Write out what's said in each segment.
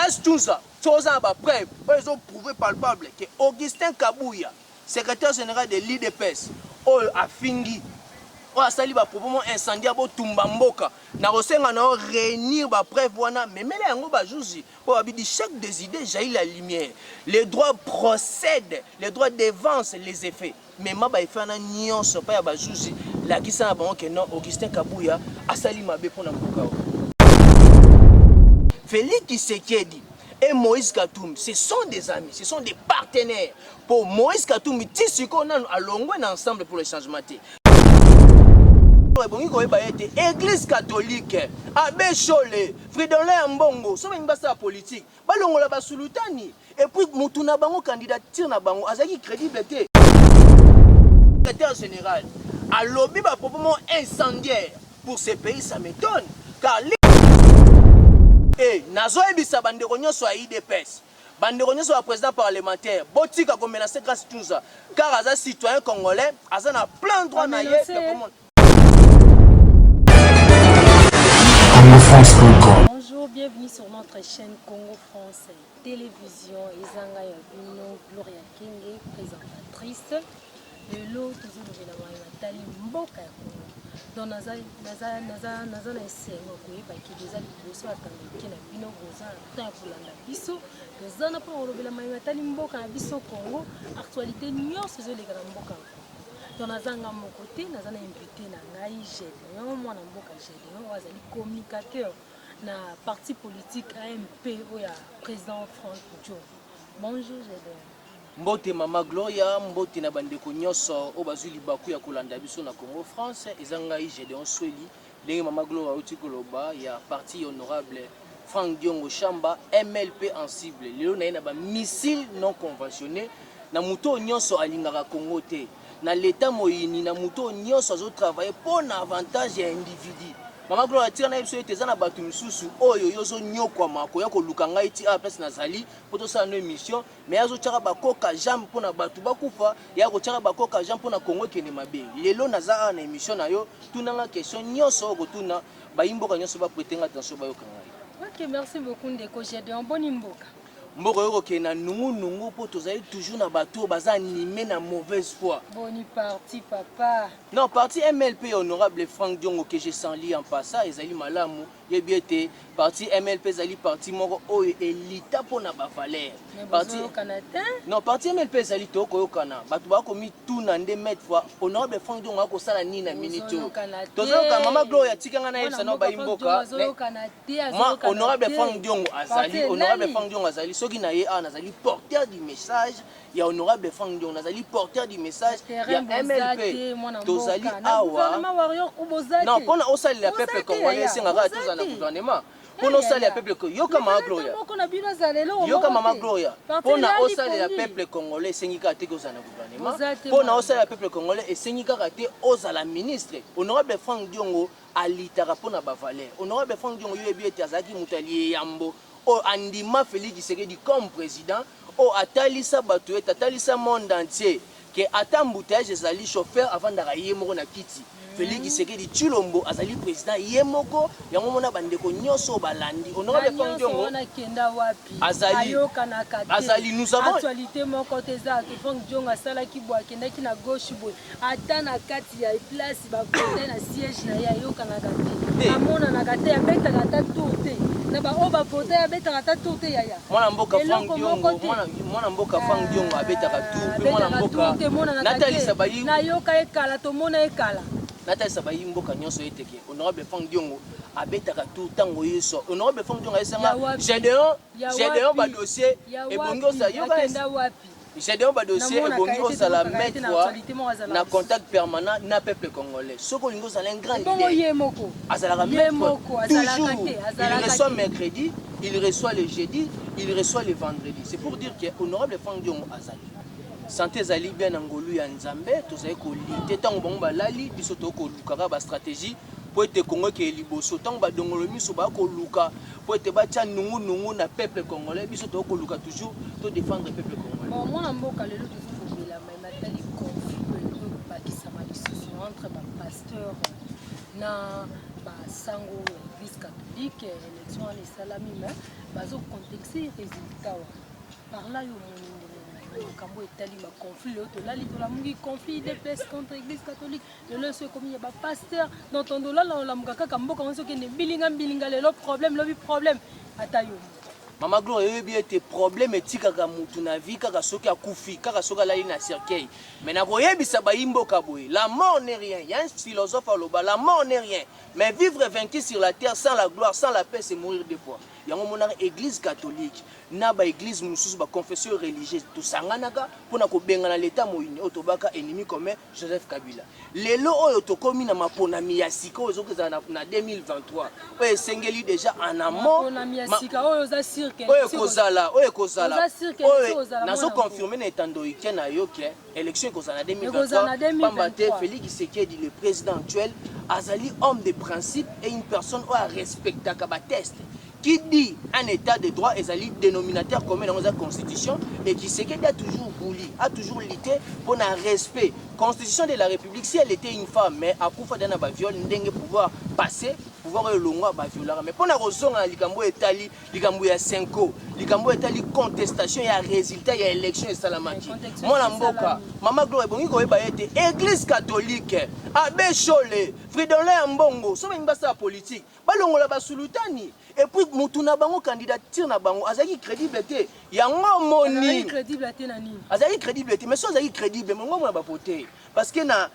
grâce tout ça chose à preuve ils ont prouvé palpable que Augustin Kabouya secrétaire général de l'IDPS a fini asali ba proprement incendie bo tumba mboka na kosenga na réunir ba preuve wana memele yango ba juzi po abidi chaque des idées jaillit la lumière les droits procèdent les droits dévancent les effets mais ma ba effet na nyonso pa ya ba juzi la kisa ba que non Augustin Kabouya asali mabe pona mboka Félix Tshisekedi et Moïse Katumbi, ce sont des amis, ce sont des partenaires. Pour Moïse Katumbi, Tissiko a longué ensemble pour le changement. Église catholique, Abbé Cholé, Fridolin Mbongo, ce sont des politique. Balongo la basulutani. Et puis, Moutuna Bango candidature na Bango, azaki crédibilité. Secrétaire général, à lobby proprement incendiaire pour ces pays, ça m'étonne. Car nazo ebisa bandeko nyonso ya IDPS bandeko nyonso ya président parlementaire botika ko menacer grâce tout ça car aza citoyen congolais aza na plein droit na ye Bonjour, bienvenue sur notre chaîne Congo France Télévision. Ezanga ya bino Gloria Kenge, présentatrice de l'eau toujours de la Tali Mboka ya Congo. Donc naza na esengo koyeba ki déjà liboso atandeki na bino boza temps kolanda biso toza na mpo kolobela mayeba tali mboka na biso Congo actualité nyonso ezoleka na mboka donc nazanga moko te naza na invité na ngai Gédéon mwana mboka Gédéon azali communicateur na parti politique AMP oya président Franck Diop. Bonjour Gédéon. Mbote mama Gloria, mbote na bandeko nyonso o bazwi libaku ya kolanda biso na Congo France, ezanga Gédéon Sweli, ndenge mama Gloria uti koloba ya parti honorable Franck Diongo Chamba, MLP en cible. Lelo na yena ba missile non conventionné na muto nyonso alingaka Congo te. Na l'état moyini na muto nyonso azo travailler pour na avantage ya individu. Mama Gloria tika na biso ete na batu misusu oyo yozo nyokwa mako ya koluka ngai ti a place nazali poto sa no émission mais azo tshaka bakoka jambe pona batu bakufa ya ko tshaka bakoka jambe pona Congo kene mabe lelo naza na émission na yo tunanga question nyonso ko tuna bayimboka nyonso ba prêter attention bayoka ngai. OK, merci beaucoup ndeko Gédéon boni mboka. Mboko yoko kena nungu po tozali toujours na bateau baza animé na mauvaise foi. Boni parti papa. Non, parti MLP honorable Franck Diongo que j'ai sans lit en passant ezali malamu yebiete parti MLP ezali parti moko oyo elita pona ba valeur. Parti Canada. Non, parti MLP ezali to koyokana. Batu ba komi tout na nde mettre fois honorable Franck Diongo ako sala ni na minute. Tozoka mama Gloria tikanga na yebisa no ba imboka. Moi honorable Franck Diongo azali honorable Franck Diongo azali soki na ye a nazali porteur du message ya honorable Franck Diongo nazali porteur du message ya MLP tozali awa non pona osali la peuple congolais sengaka tous na gouvernement pona osali la peuple yoka mama Gloria yoka mama Gloria pona osali la peuple congolais sengika te ko na gouvernement pona osali la peuple congolais esengika te ozala ministre honorable Franck Diongo alitaka pona ba valeur honorable Franck Diongo yebi ete azaki mutali yambo o andima Félix Tshisekedi comme président o atalisa bato et atalisa monde entier que atamboutage ezali chauffeur avant d'ara yemoko na kiti Félix Tshisekedi Tshilombo azali président yemoko yango mona bandeko nyonso balandi honorable Franck Diongo azali nous avons actualité moko teza to Franck Diongo asala ki bwa kenda ki na gauche boy ata na kati ya place ba côté na siège na ya yokana kati amona na kati ya beta kata tourte na ba oba voter abeta kata tourte ya mwana mboka Franck Diongo mwana mboka Franck Diongo abeta katu mwana mboka Nathalie Sabayi na yoka ekala to mona ekala Nathalie Sabayi mboka nyonso eteke honorable Franck Diongo abeta katu tango yeso honorable Franck Diongo esanga Gédéon ba dossier ebongo sa yoka enda wapi Gédéon ba dossier ebongo sa la mettre na contact permanent na peuple congolais soko lingo sa un grand leader azala toujours il reçoit mercredi il reçoit le jeudi il reçoit le vendredi c'est pour dire que honorable Franck Diongo azali santé ezali bien na ngolu ya nzambe tozali kolite tango bango balali biso tokolukaka ba stratégie po ete Congo ke liboso tango badongolo miso bakoluka po ete batia nungu na peuple congolais biso tokoluka toujours to défendre peuple congolais. Bon mwana mboka lelo tozofobela matali conflit bakisa malisusu entre ba pasteur na sango église catholique élection les salami mais bazo contexte résultat par là yo makambo etali ba conflit to la litola mungi conflit des places contre église catholique le leso comme ya ba pasteur dans ton dola la mukaka kamboka on soki ne bilinga le problème ata yo Mama Glo yebi ete problème etikaka mutu na vie kaka soki akufi kaka soki alali na cercueil mais na koyebisa bayimboka boye la mort n'est rien. Il y a un philosophe aloba la mort n'est rien mais vivre vaincu sur la terre sans la gloire sans la paix c'est mourir deux fois. Yango monaka église catholique na ba église mususu ba confession religieuse to sanganaka pona ko bengana l'état moyini otobaka ennemi comme Joseph Kabila lelo oyo tokomi na maponami ya sika oyo zokoza na 2023 oyo sengeli déjà en amont maponami ya sika oyo za cirque oyo kozala oyo nazo confirmer na etando ike na yo ke élection kozala na 2023 pambate Félix Tshisekedi le président actuel azali homme de principe et une personne oyo respectaka ba test qui dit un état de droit est un dénominateur commun dans la constitution et qui sait qu'il a toujours voulu, a toujours lutté pour un respect. Constitution de la République, si elle était une femme, mais à pouvoir d'un viol, n'denge pouvoir passer, pouvoir le long violer. Mais pour la raison, l'Ikambo Etali, l'Ikambo ya 5 ans, l'Ikambo Etali contestation, il y a résultat, il y a élection et salamaki. Moi la mboka, maman Gloire bongi ko eba ete église catholique, abbé Cholé, Fridolin Mbongo, so ba ngasa politique, ba longola ba sulutani. Et puis mutuna bango candidature na bango, azaki crédibilité. Yango moni. Crédibilité na nini? Azaki crédibilité, mais so azaki crédible, mongo mo ba voter. Parce que na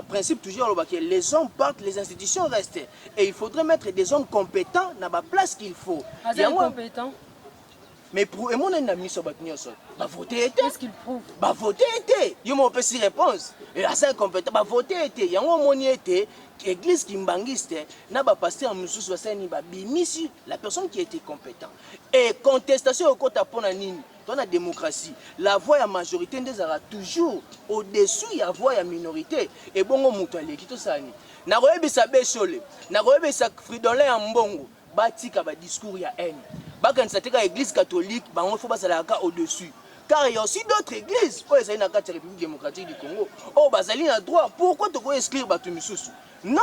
principe toujours que les hommes partent, les institutions restent. Et il faudrait mettre des hommes compétents dans la place qu'il faut. Compétents. Mais pour mon ami sur Batnioso, bah voter était. Qu'est-ce qu'il prouve? Bah voter était. Il m'a fait 6 réponses. Et à 5 compétents, bah voter était. Il y a un moment était église qui mbangiste, n'a pas passé en musu soisani ba bimisi la personne qui était compétente. Et contestation au côté pour la nini. Dans la démocratie, la voix de la majorité des Arabes toujours au-dessus de la voix de la minorité. Et bon, on m'a dit que ça n'est pas. Naroyebisa Bécholé, Naroyebisa Fridolin Mbongo, batika ba discours ya haine. Bakanisa teka église catholique, ba on faut pas la au-dessus. Car il y a aussi d'autres églises. Oh, ça y est, dans la République démocratique du Congo. Oh, bazali na droit. Pourquoi tu peux exclure Batumisusu? Non.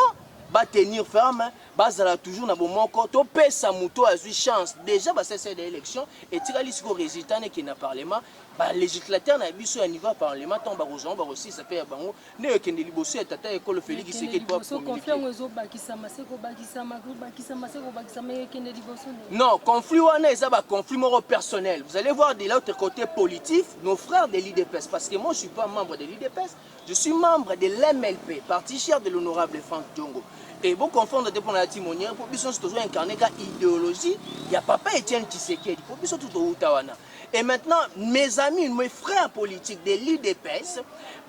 Va tenir ferme, bazala toujours na bomoko to pesa muto azui chance déjà ba cesser d'élection et tirali siko résultat ne qui na parlement ba législateur na biso à niveau parlement ton ba rejoindre ba aussi ça fait bango ne kende liboso tata école Félix Tshisekedi doit confirmer zo bakisa maseko bakisa magou bakisa maseko bakisa me kende liboso non conflit wana eza ba conflit moro personnel. Vous allez voir de l'autre côté politique nos frères de l'IDPS parce que moi je suis pas membre de l'IDPS, je suis membre de l'MLP, parti cher de l'honorable Franck Diongo. Et vous confondre pour la timonière, pour que vous soyez incarné comme idéologie, il n'y a pas Étienne Tshisekedi, pour que vous soyez. Et maintenant, mes amis, mes frères politiques de l'IDPS,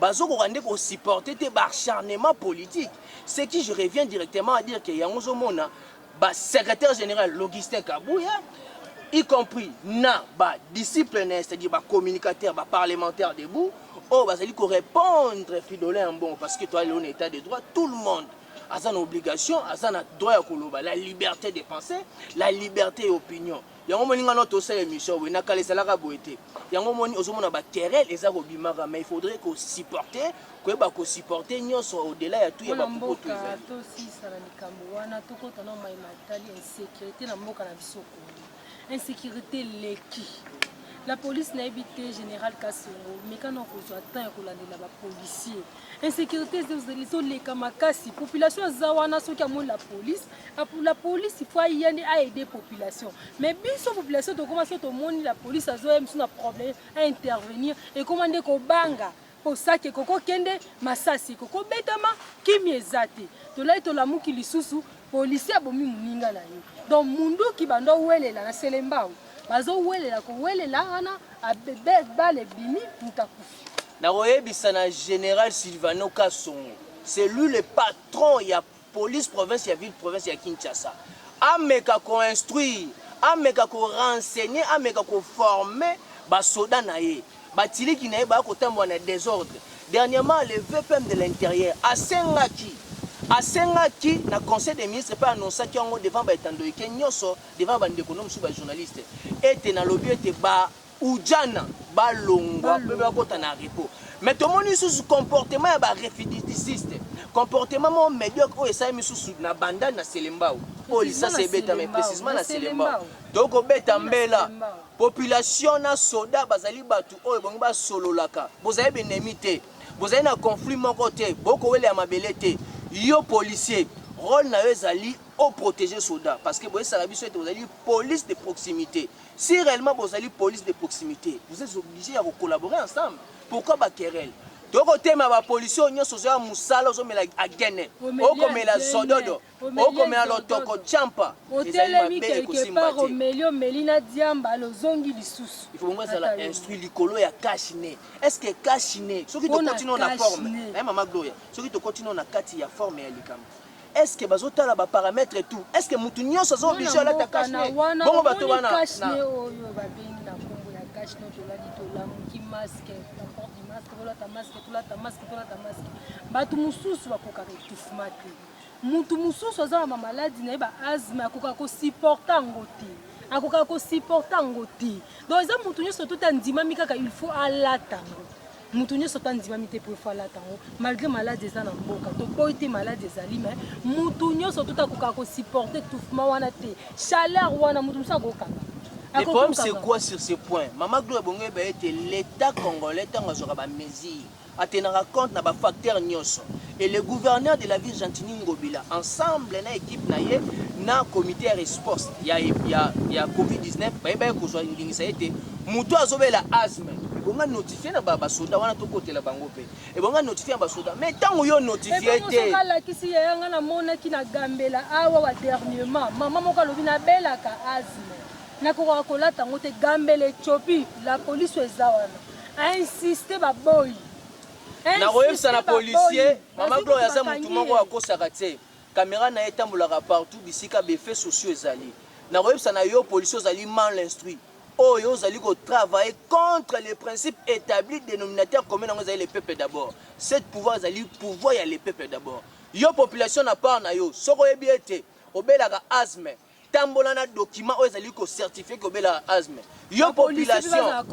ils supportent l'acharnement politique. Ce qui je reviens directement à dire qu'il y a un secrétaire général Augustin Kabouya, y compris na disciple, c'est-à-dire communicateur, parlementaire debout, ils répondre Fridolin Mbongo parce que toi, on est état de droit, tout le monde. À une obligation, à un droit à Koloba, la liberté de penser, la liberté d'opinion. Il y a un moment où on a émission, il y a un moment où on a terre, les arabes, mais il faudrait qu'on supporte, qu'on supporte, au-delà de tout, il y a pas beaucoup de insécurité la police n'a évité général Kassongo, mais quand on reçoit tant de policiers. Insécurité, c'est les kamakasi. Population zawana so qui la police. La police, il faut y aller à aider la population. Mais bien sûr, la population, tu commences à monter la police, a un problème à intervenir et commander ko banga. Pour ça que koko kende masasi koko betama kimiezate. To la to lamu ki lisusu policier abomi muninga na yo. Donc mundu ki bando wele la na selembao. Bazo wele la ko wele la ana abebe bale bimi mutakufi. Naroyebisa na général Silvano Kassongo. C'est lui le patron, il y a police province, il y a ville province, il y a Kinshasa. Ameka ko instruire, ameka ko renseigner, ameka ko former ba soda na ye. Batili ki na ye ba ko tambo na désordre. Dernièrement le VPM de l'intérieur Asengaki na conseil des ministres pas annoncé qu'il y a devant ba etando ke nyoso devant ba ndékonom sous ba journaliste. Et na lobby était ba Oudjana, balongwa, bébé kota na repo. Mais tout le monde sous comportement ya ba réfidiciste, comportement médiocre oyo esali misusu na banda na selembao oyo lisasi ebeta mais précisément na selembao donc obeta mbela population na soda bazali bato oyo bango basololaka bozali benemi te bozali na conflit moko te bokowela ya mabele te yo policier rôle na yo ezali au protéger soda parce que boyesaka biso ete bozali police de proximité si réellement bozali police de proximité vous êtes obligé ya collaborer ensemble pourquoi baquerelle tokotema bapolisi oyo nyonso ozoya mosala ozomela agene okomela sododo okomela lotoko champa otelemi quelque part omeli na diamba lozongi lisusu il faut bongo ezala instruit likolo ya kashine est-ce que kashine soki tokontinue na forme mama gloria soki tokontinue na kati ya forme ya likambo est-ce que bazotala ba paramètres et tout est-ce que mutu nyonso azo obligé alata kashine bongo bato wana oyo babengi na kombo ya kashine toladi tolamuki masque masque bato mosusu bakokaka étouffement te mutu mosusu aza na bamaladi na ye baasme akokaka kosupporta yango te akokaka kosupporta yango te donc eza mutu nyonso tota ndimami kaka il faut alata yango mutu nyonso tota ndimami te po il faut alata yango malgré maladi eza na mboka toboyi te maladi ezali mais mutu nyonso tota akokaka kosupporta étouffement wana te chaleur wana mutu mosusu akokaka. Le problème c'est quoi sur ce point? Maman Gloire Bongo était l'État congolais tant que ba mesure à tenir compte na ba facteur nyonso et le gouverneur de la ville Gentini Ngobila ensemble na équipe naie na comité de response il y a Covid-19 ba ko zo ngingisa été muto azobela asthme bonga notifier na ba soda wana to kotela bango pe et bonga notifier ba soda mais tant yo notifier té kala kisi ya ngana mona ki na gambela awa wa dernièrement maman moko lobi na belaka asthme nakoka kolata ngo te gambele chopi la police ezawana a insisté ba boy na koyebisa na policier mama Gloire ya za mutu moko akosaka te caméra na etambolaka partout bisika befaits sociaux ezali na koyebisa na yo policier ozali mal instruit oyo ozali ko travailler contre les principes établis dénominateur commun nango ezali le peuple d'abord cette pouvoir ezali pouvoir ya le peuple d'abord yo population na part na yo soko oyebi ete obelaka asthme tambola na document oyo ezali ko certifier ko bela asthme yo population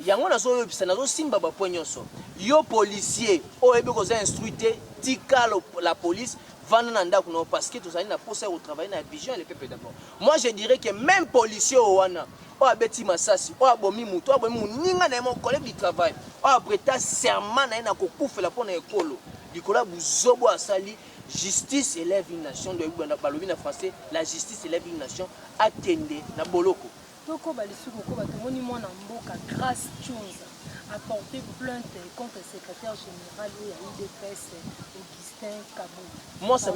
yango nazo yebisa nazo simba ba point nyonso yo policier oyo ebe ko za instruite tika la police vana na ndako no parce que tozali na posa au travail na vision et le peuple d'abord moi je dirais que même policier o wana o abeti masasi o abomi muto abomi muninga na mon collègue du travail o apreta serment na kokufela pona ekolo likola buzobo asali justice élève une nation de balobi na français la justice élève une nation attendez na boloko toko balisuko ko batomoni mwana mboka Grâce Tshunza a porté plainte contre le secrétaire général de l'UDPS Augustin Kabou. Moi ça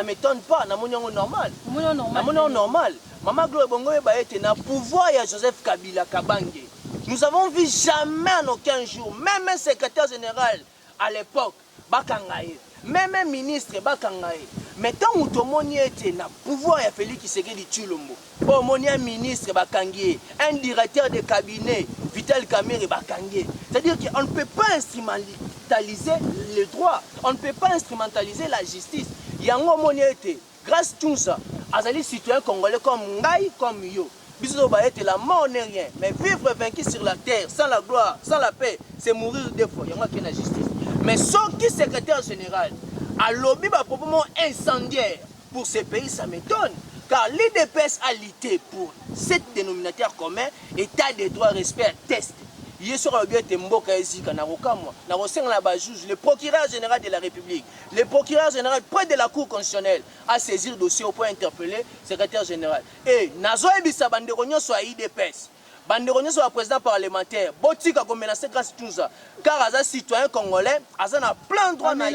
m'étonne pas na monyango normal na monyango normal Maman Gloire Bongo ba été na pouvoir ya Joseph Kabila Kabange nous avons vu jamais en aucun jour même un secrétaire général à l'époque bakangaye même un ministre bakangaye mais tant utomoni était na pouvoir ya Félix Tshisekedi Tshilombo au moni un ministre bakangié un directeur de cabinet Vital Kamerhe bakangié c'est-à-dire qu'on ne peut pas instrumentaliser le droit on ne peut pas instrumentaliser la justice yango moni était Grâce Tshunza azali citoyen congolais comme ngai comme yo biso ba était la mort n'est rien mais vivre vaincu sur la terre sans la gloire sans la paix c'est mourir deux fois yango que la justice mais ce qui secrétaire général a lobby proprement incendiaire pour ce pays, ça m'étonne. Car l'IDPS a lutté pour cet dénominateur commun, état de droit, respect, test. Il est sur le bien de Mboka Ezika, le procureur général de la République, le procureur général près de la Cour constitutionnelle a saisi le dossier pour interpeller le secrétaire général. Et Nazo Ebisa Banderonio soit IDPS. Banderonio soit président parlementaire, Botika comme menacé Grâce Tshunza, car Aza citoyen congolais, Aza n'a plein de droits na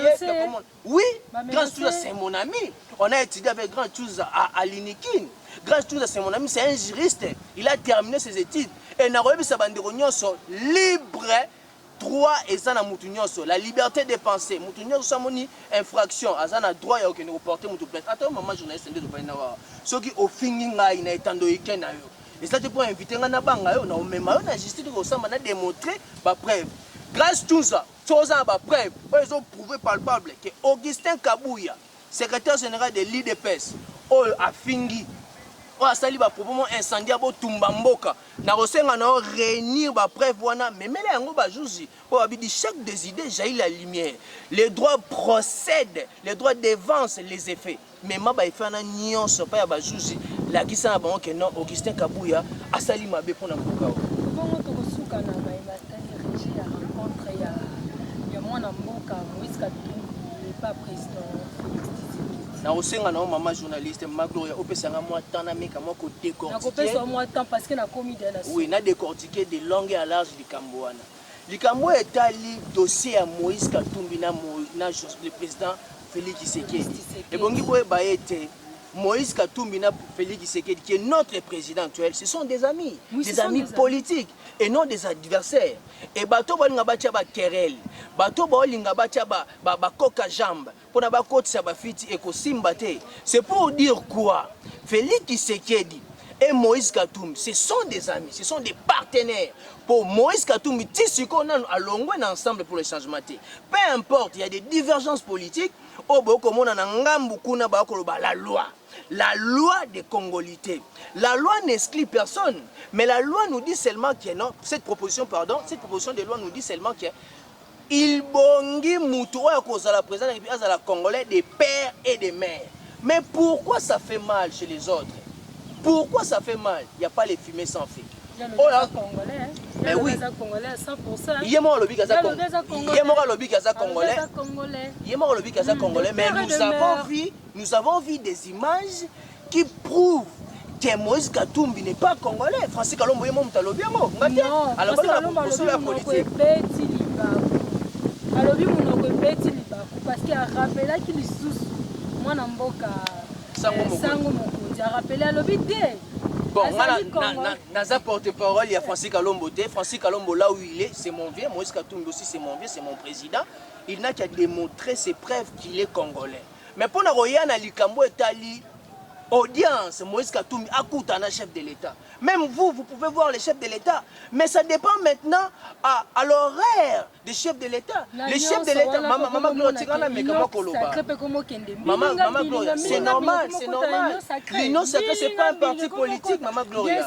oui, Grâce Tshunza c'est mon ami. On a étudié avec Grâce Tshunza à l'Inikin. Grâce Tshunza c'est mon ami, c'est un juriste. Il a terminé ses études. Et Narobi Banderonio sont libre droit et ça na mutunyoso la liberté de penser mutunyoso samoni infraction azana droit ya okene reporter mutu plainte. Attends maman journaliste ndé to na wa. Soki ofingi ngai na etando ikena yo. Et ça, tu peux inviter un abanga, on a même la justice qui a démontré ma preuve. Grâce à tout ça, ma preuve, ils ont prouvé palpable que Augustin Kabouya, secrétaire général de l'IDPS, a fini o asali ba propos incendie bo tumba mboka na kosenga na réunir ba preuve wana memele yango ba juzi po abidi chaque des idées jaillit la lumière les droits procèdent les droits dévancent les effets même ba effet na nyonso pa ya ba juzi la kisa na bango que non Augustin Kabuya asali mabe pona mboka o bongo to kosuka na ba ematali régie ya rencontre ya mwana mboka Moïse Katumbi le pas président na osenga na mama journaliste Mama Gloria opesanga moi temps na meka moko décortiquer. Na kopesa moi temps parce que na komi de la. Oui, na décortiquer de longue à large likambo wana. Likambo etali dossier à Moïse Katumbi na le président Félix Tshisekedi. Et bongi boye ba été Moïse Katumbi na Félix Tshisekedi qui est notre président actuel, ce sont des amis, oui, des amis politiques et non des adversaires. Et bato balinga batia ba querelle, bato balinga batia ba koka jambe, pona ba kotisa ba fiti et ko simbate. C'est pour dire quoi? Félix Tshisekedi et Moïse Katumbi, ce sont des amis, ce sont des partenaires. Pour Moïse Katumbi, tisiko na alongwe ensemble pour le changement. Peu importe, il y a des divergences politiques. Au Bokomona na ngambu kuna ba koloba la loi. La loi des Congolités. La loi n'exclut personne, mais la loi nous dit seulement que non, cette proposition de loi nous dit seulement que il bongi mutu oyo kozala président de la République congolais des pères et des mères. Mais pourquoi ça fait mal chez les autres? Pourquoi ça fait mal? Il n'y a pas les fumées sans feu. Oh là, Congolais, hein? Mais oui. Congolais à 100%. Il y a mon lobby Kaza Congolais. Il y a mon lobby Kaza Congolais. Il y a mon lobby Kaza Congolais. Mais nous avons vu des images qui prouvent que Moïse Katumbi n'est pas congolais. Francis Kalombo est mon lobby. Non, alors la politique. Alors lui parce qu'il a rappelé qu'il est sous moi n'amboka sango mokonzi a rappelé à lobby dé. Bon, naza porte-parole, il y a Francis Kalombo. Francis Kalombo, là où il est, c'est mon vieux. Moïse Katumbi aussi, c'est mon vieux, c'est mon président. Il n'a qu'à démontrer ses preuves qu'il est congolais. Mais pour Naroyana Likambo Etali, audience, Moïse Katumbi, Akoutana, chef de l'État. Même vous pouvez voir le chef de l'État. Mais ça dépend maintenant à l'horaire des chefs de l'État. Les chefs de l'État, Maman Gloria, c'est normal, c'est normal. L'Union sacrée, ce n'est pas un parti politique, Maman Gloria.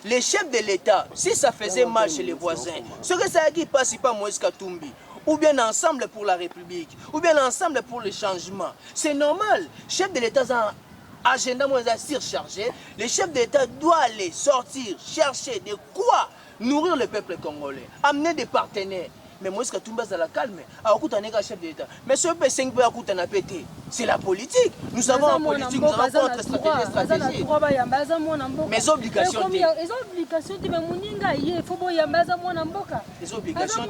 Les chefs de l'État, si ça faisait mal chez les voisins, ce que ça qui passe pas Moïse Katumbi, ou bien ensemble pour la République, ou bien ensemble pour le changement. C'est normal. Chef de l'État a un agenda surchargé. Le chef de l'État doit aller sortir, chercher de quoi nourrir le peuple congolais, amener des partenaires. Mais Moïse Katumbi est à la calme. Chef de l'État. Mais ce P5 pété, c'est la politique. Nous avons en politique, nous avons notre stratégie. Mes obligations. Les obligations.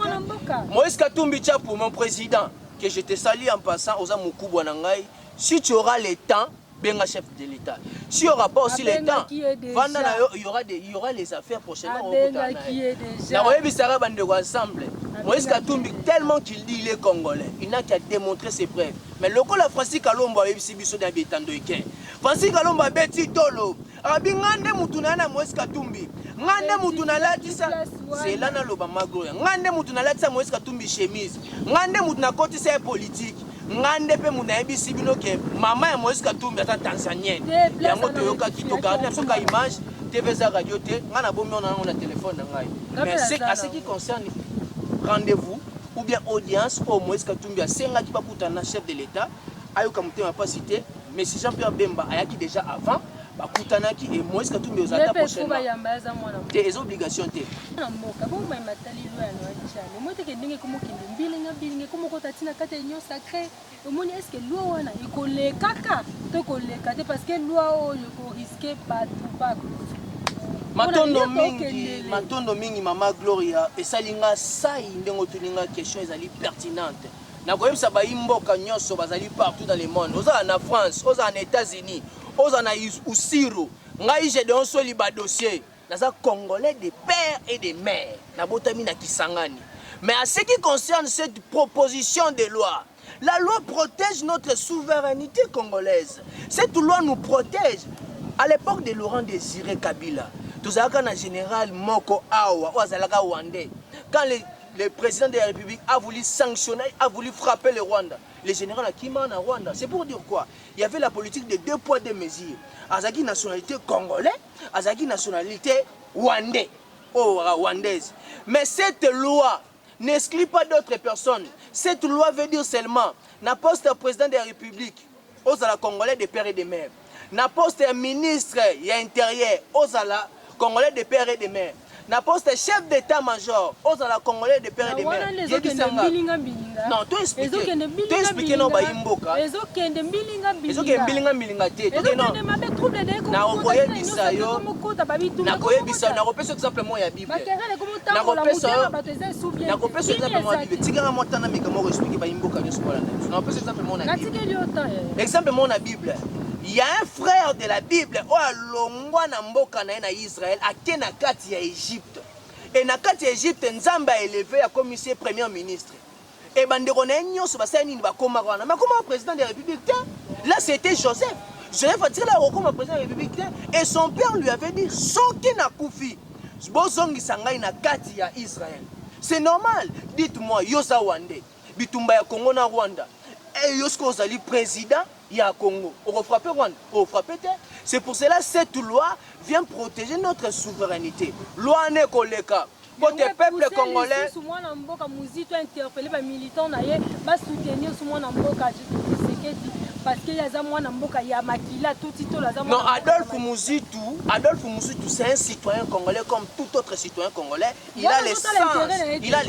Moïse Katumbi pour mon président, que je te salue en passant aux Amoukou Nangai, si tu auras le temps, benga chef de l'État. Si il n'y aura pas aussi le temps, il y aura les affaires prochainement. Ensemble. Moïse Katumbi, tellement qu'il dit il est congolais, il n'a qu'à démontrer ses preuves. Mais le coup la Francis Kalombo a eu si biso d'un bétando iké. Francis Kalombo a bêti tolo. Abi ngande mutuna na Moïse Katumbi. Ngande mutuna la tisa. C'est là na loba magoya. Ngande mutuna la tisa Moïse Katumbi chemise. Ngande mutuna koti c'est politique. Ngande pe muna ebisi bino ke mama ya Moïse Katumbi ata Tanzanienne. Yango toyoka kitoka na soka image TV za radio te ngana bomi on a téléphone na ngai. Mais c'est à ce qui concerne rendez-vous ou bien audience au Moïse Katumbi a senga qui pas kutana chef de l'État ayoka mutema pas cité mais si Jean-Pierre Bemba ayaki déjà avant bakutana qui et Moïse Katumbi aux attaques prochainement des obligations te est-ce que loi wana ikolekaka to koleka te parce que loi oyo ko risquer pas matondo mingi Mama Gloria esalinga sai ndengo tuninga question ezali pertinente na koyebisa ba imboka nyonso bazali partout dans le monde oza na France oza na États-Unis oza na Usiro ngai j'ai don soli ba dossier naza congolais des pères et des mères na botami na Kisangani. Mais à ce qui concerne cette proposition de loi, la loi protège notre souveraineté congolaise. Cette loi nous protège. À l'époque de Laurent Désiré Kabila, tout à l'heure, général Moko Awa, quand le président de la République a voulu sanctionner, a voulu frapper le Rwanda, le général Akima en Rwanda. C'est pour dire quoi? Il y avait la politique de 2 poids 2 mesures. Azaki nationalité congolais, Azaki nationalité rwandais, rwandaise. Mais cette loi n'exclut pas d'autres personnes. Cette loi veut dire seulement na poste président de la République aux ala congolais de père et de mère. Na poste ministre et intérieur aux ala congolais de père et de mère. Na poste chef d'état-major aux ala congolais de père et de mère. Non, tu expliques non ba imboka. Na okoye bisayo. Na koye bisayo na kopesa simplement ya Bible. Na kopesa simplement ya Bible. Tika mota na mika mo expliquer ba imboka nyo sokola na. Na kopesa simplement na Bible. Exemple mon na Bible. Il y a un frère de la Bible où alongwa na mboka na Israël a na kati ya Égypte. Et na kati ya Égypte Nzambe a élevé à commissaire premier ministre. Et bandeko na nyonso basani ni bakoma wana. Mais comment président de la République? Là c'était Joseph. Joseph a tiré la comme président de la République et son père lui avait dit soki na kufi bozongi sangai na kati ya Israël. C'est normal. Dites-moi yoza wande bitumba ya Congo na Rwanda. Et yosko ozali président ya Congo. On frappe Rwanda, on frappe terre. C'est pour cela que cette loi vient protéger notre souveraineté. Loi ne koleka. Pour le peuple congolais. Parce qu'il y a non, Adolphe Muzitu, c'est un citoyen congolais comme tout autre citoyen congolais. Il a les sens. Il a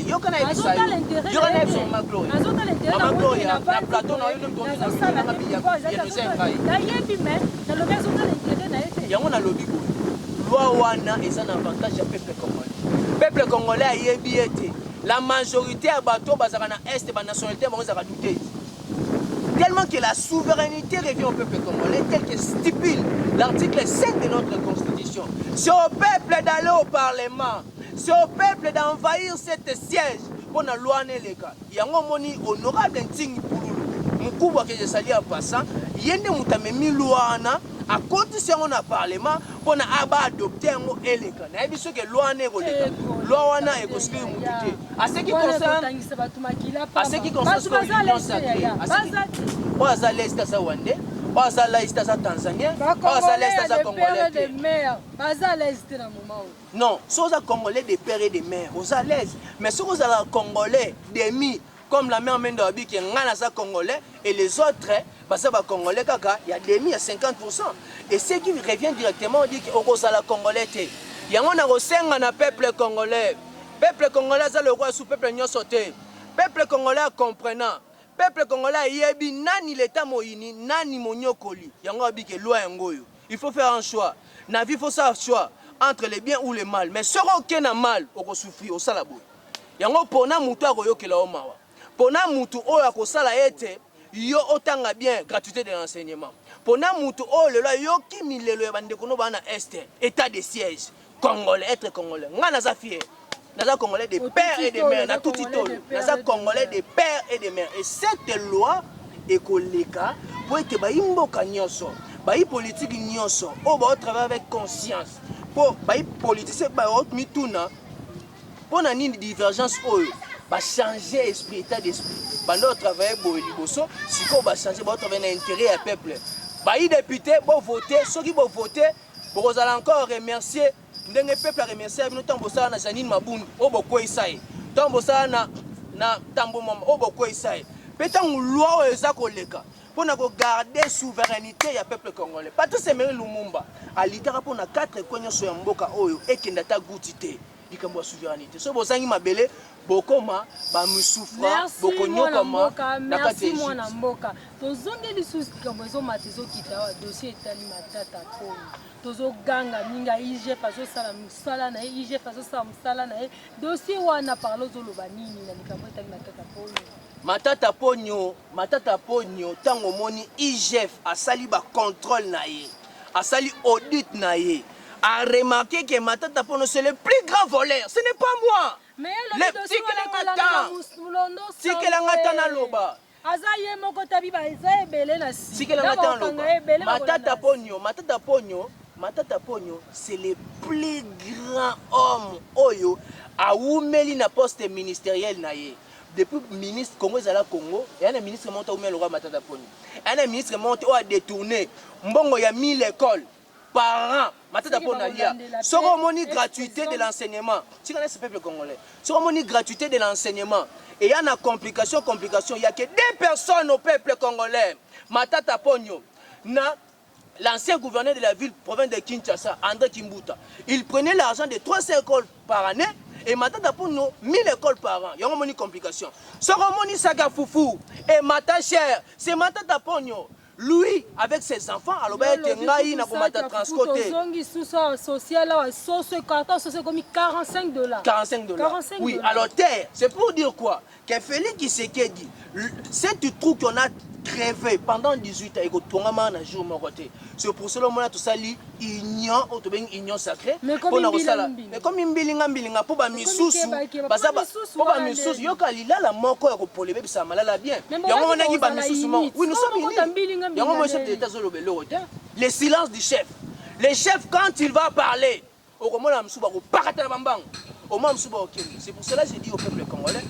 peuple congolais a yebiete. La majorité à bateau bazaka na est ba nationalité bazaka douter. Tellement que la souveraineté revient au peuple congolais tel que stipule l'article 5 de notre constitution. C'est au peuple d'aller au parlement. C'est au peuple d'envahir cet siège pour la loi les gars. Yango moni honorable Ntingi Pululu. Mukubwa que je salue en passant, yende mutamemi loi na à condition on a parlement pour adopter un mot élégant. Na biso que loi ne koleka. Loi wana ekosiki mututé. À ce qui concerne l'union sacrée. Oza l'est à Rwanda, oza l'est à Tanzania, oza l'est à Congolais. Non, si on a Congolais de père et de mère, oza l'est. Mais si on a Congolais demi comme la mère Mendoabi qui est un Congolais et les autres, parce que Congolais, il y a demi à 50%. Et ce qui revient directement, on dit que la Congolais, il y a un peuple congolais. Peuple congolais, c'est le roi sous peuple n'y sauté. Peuple congolais comprenant. Peuple congolais, yebi nani l'état moyini, nani monyokoli. Il y a un que loi ngoyo. Il faut faire un choix. Na vie, il faut faire un choix entre le bien ou le mal. Mais si on a mal, on va souffrir au salabo. Il y a un pona mutu a goyo la omawa. Pona mutu o ya kosala ete yo otanga bien gratuité de l'enseignement. Pona mutu o le yo ki milelo ya bande kono bana este état de siège congolais être congolais. Ngana za fier. Naza congolais de père et de mère na tout titolo. Naza congolais de père et de mère. Et cette loi est koleka pour que ba imboka nyonso, ba politique nyonso o ba travailler avec conscience. Pour ba politicien ba autre mituna. Pour na ni divergence oyo. Va changer l'esprit, état d'esprit. Pendant travailler pour les liboso, si on va changer, on va travailler l'intérêt du peuple. Les députés vont voter, ceux qui vont voter, vous allez encore remercier. Le peuple a remercié, nous avons ça na Janine Mabundu, au Boko Isaï. Nous avons ça na Tambo Mama, au Boko Isaï. Peut-être une loi au Leka pour garder la souveraineté du peuple congolais. Pas tout ce que Lumumba a littéralement pour 4 coins sur Mboka Oyo et qui n'a pas goûté. Il y a une souveraineté. Si vous avez mabele, bokoma, ba musufra, bokonyoka ma, merci mon amboka. Tozonge lisusu kamwezo matezo kita dossier etali matata ko. Tozo ganga minga IGF azo sala musala na IGF azo sala musala na dossier wana parlo zoloba nini na likambo etali matata ko. Matata ponyo tango moni IGF asali ba contrôle na ye. Asali audit na ye. A remarqué que Matata Ponyo c'est le plus grand voleur. Ce n'est pas moi. Mais le dossier Matata Ponyo, c'est le plus grand homme Oyo a oumeli na poste ministériel na ye. depuis ministre Congo Zala Congo, il y a un ministre monté au le roi Matata Ponyo. Il y a un ministre monté au a détourné. Mbongo y a 1000 écoles par an. Matata Ponyo Alia. Cérémonie gratuité de l'enseignement. Tu connais ce peuple congolais. Cérémonie gratuité de l'enseignement. Et il y a une complication. Il y a que 2 personnes au peuple congolais. Matata Ponyo. L'ancien gouverneur de la ville, province de Kinshasa, André Kimbuta, il prenait l'argent de 300 écoles par année et Matata Ponyo 1000 écoles par an. Il y a une complication. Soromoni Saga Foufou et Mata Cher, c'est Matata Ponyo. Lui, avec ses enfants, alors il y a un transporté. $45. Oui, alors terre, c'est pour dire quoi? Que Félix Tshisekedi, c'est tout qu'on a crevé pendant 18 ans, c'est pour cela que tout ça est union sacrée. Mais comme il bilinga pour ba misusu, pour ba misusu, yo kalila la moko ya ko polebe bisa malala bien. Yango on a ba misusu mo. Oui, nous sommes unis. Yango mo chef d'état zo lobelo hotel. Le silence du chef. Le chef quand il va parler, au komona msuba ko pakata na bambango. C'est pour cela que j'ai dit au peuple congolais,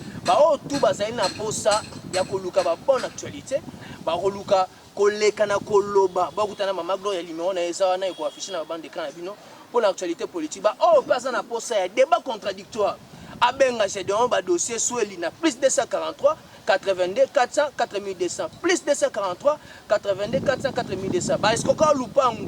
tout bazali na posa ya koluka ba bonne actualité, ba koluka koleka na koloba, ba kutana mama Gloria Limeo na eza wana eko afficher na bande d'écran na bino pour l'actualité politique. Pasa na posa ya débat contradictoire. Abenga j'ai don ba dossier Sweli na plus 243 82 400 4200 plus 243 82 400 4200. Ba est-ce qu'on lupangu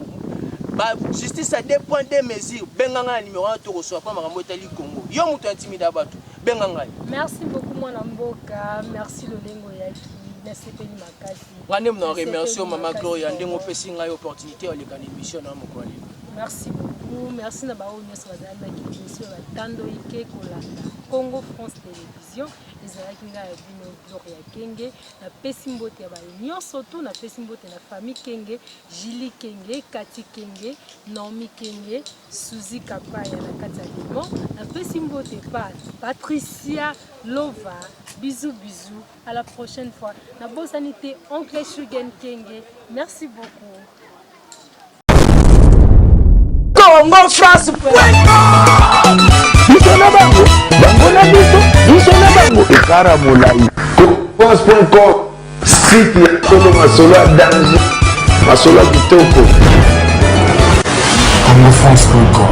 justice à 2 points de mesure. Benganga numéro 1 to reçoit pas makambo etali Congo. Yo muto intimida batu. Benganga. Merci beaucoup mwana mboka. Merci Lolengo yaki. Merci Peni Makati. Ngane mna remercie Mama Gloria ndengo pesi ngai opportunité ya lekana émission na mokoli. Merci beaucoup. Merci na bao nyos bazana ki émission ya Tando Ike kolanda Congo France Télévision. Ezalaki nga ya bino Gloria Kenge na pesi mbote ya ba nyonso to na pesi mbote na famille Kenge, Julie Kenge, Kati Kenge, Naomi Kenge, Suzy Kapaya na kati ya Limon, na pesi mbote pa Patricia Lova. Bisous bisous, à la prochaine fois. Na bosanité oncle Shugen Kenge. Merci beaucoup. Congo France France.com site ya solo masolo ya danger masolo ya kitoko. Congo France.com